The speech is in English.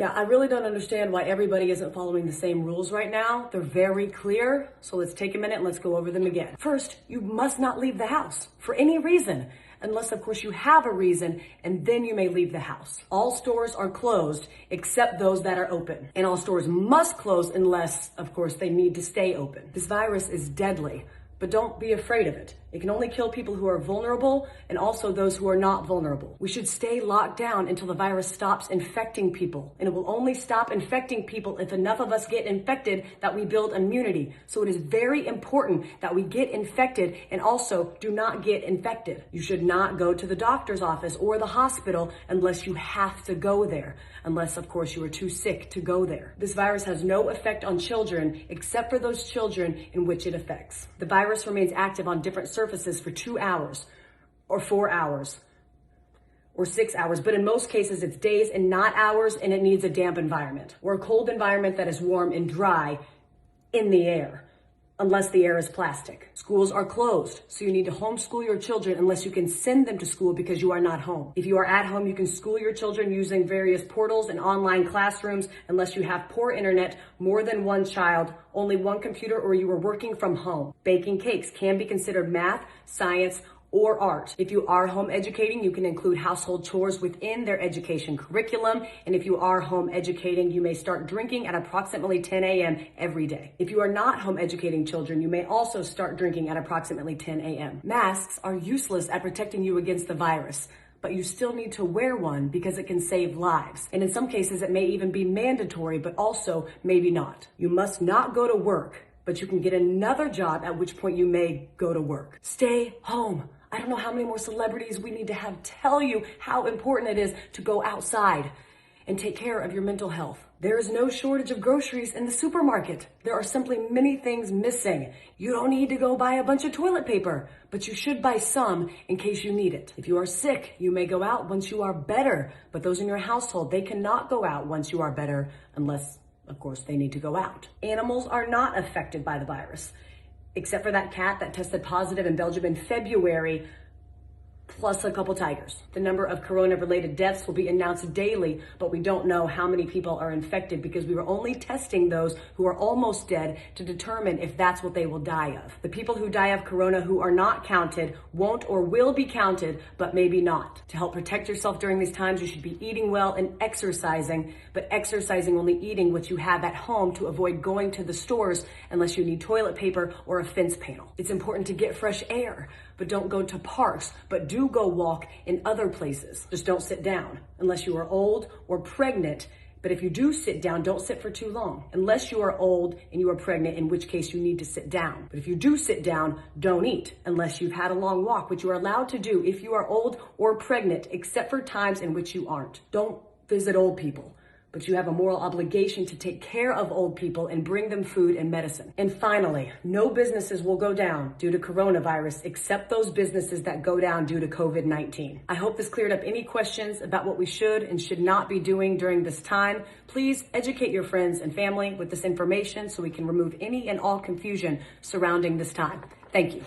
Yeah, I really don't understand why everybody isn't following the same rules right now. They're very clear. So let's take a minute and let's go over them again. First, you must not leave the house for any reason, unless of course you have a reason, and then you may leave the house. All stores are closed except those that are open. And all stores must close unless, of course, they need to stay open. This virus is deadly, but don't be afraid of it. It can only kill people who are vulnerable and also those who are not vulnerable. We should stay locked down until the virus stops infecting people. And it will only stop infecting people if enough of us get infected that we build immunity. So it is very important that we get infected and also do not get infected. You should not go to the doctor's office or the hospital unless you have to go there. Unless, of course, you are too sick to go there. This virus has no effect on children except for those children in which it affects. The virus remains active on different surfaces for 2 hours or 4 hours or 6 hours, but in most cases it's days and not hours, and it needs a damp environment or a cold environment that is warm and dry in the air. Unless the air is plastic. Schools are closed, so you need to homeschool your children unless you can send them to school because you are not home. If you are at home, you can school your children using various portals and online classrooms unless you have poor internet, more than one child, only one computer, or you are working from home. Baking cakes can be considered math, science, or art. If you are home educating, you can include household chores within their education curriculum. And if you are home educating, you may start drinking at approximately 10 a.m. every day. If you are not home educating children, you may also start drinking at approximately 10 a.m. Masks are useless at protecting you against the virus, but you still need to wear one because it can save lives. And in some cases, it may even be mandatory, but also maybe not. You must not go to work, but you can get another job, at which point you may go to work. Stay home. I don't know how many more celebrities we need to have tell you how important it is to go outside and take care of your mental health. There is no shortage of groceries in the supermarket. There are simply many things missing. You don't need to go buy a bunch of toilet paper, but you should buy some in case you need it. If you are sick, you may go out once you are better, but those in your household, they cannot go out once you are better unless, of course, they need to go out. Animals are not affected by the virus, except for that cat that tested positive in Belgium in February, plus a couple tigers. The number of corona-related deaths will be announced daily, but we don't know how many people are infected because we were only testing those who are almost dead to determine if that's what they will die of. The people who die of corona who are not counted won't or will be counted, but maybe not. To help protect yourself during these times, you should be eating well and exercising, but exercising only eating what you have at home to avoid going to the stores unless you need toilet paper or a fence panel. It's important to get fresh air, but don't go to parks, but do go walk in other places. Just don't sit down unless you are old or pregnant. But if you do sit down, don't sit for too long. Unless you are old and you are pregnant, in which case you need to sit down. But if you do sit down, don't eat unless you've had a long walk, which you are allowed to do if you are old or pregnant, except for times in which you aren't. Don't visit old people, but you have a moral obligation to take care of old people and bring them food and medicine. And finally, no businesses will go down due to coronavirus except those businesses that go down due to COVID-19. I hope this cleared up any questions about what we should and should not be doing during this time. Please educate your friends and family with this information so we can remove any and all confusion surrounding this time. Thank you.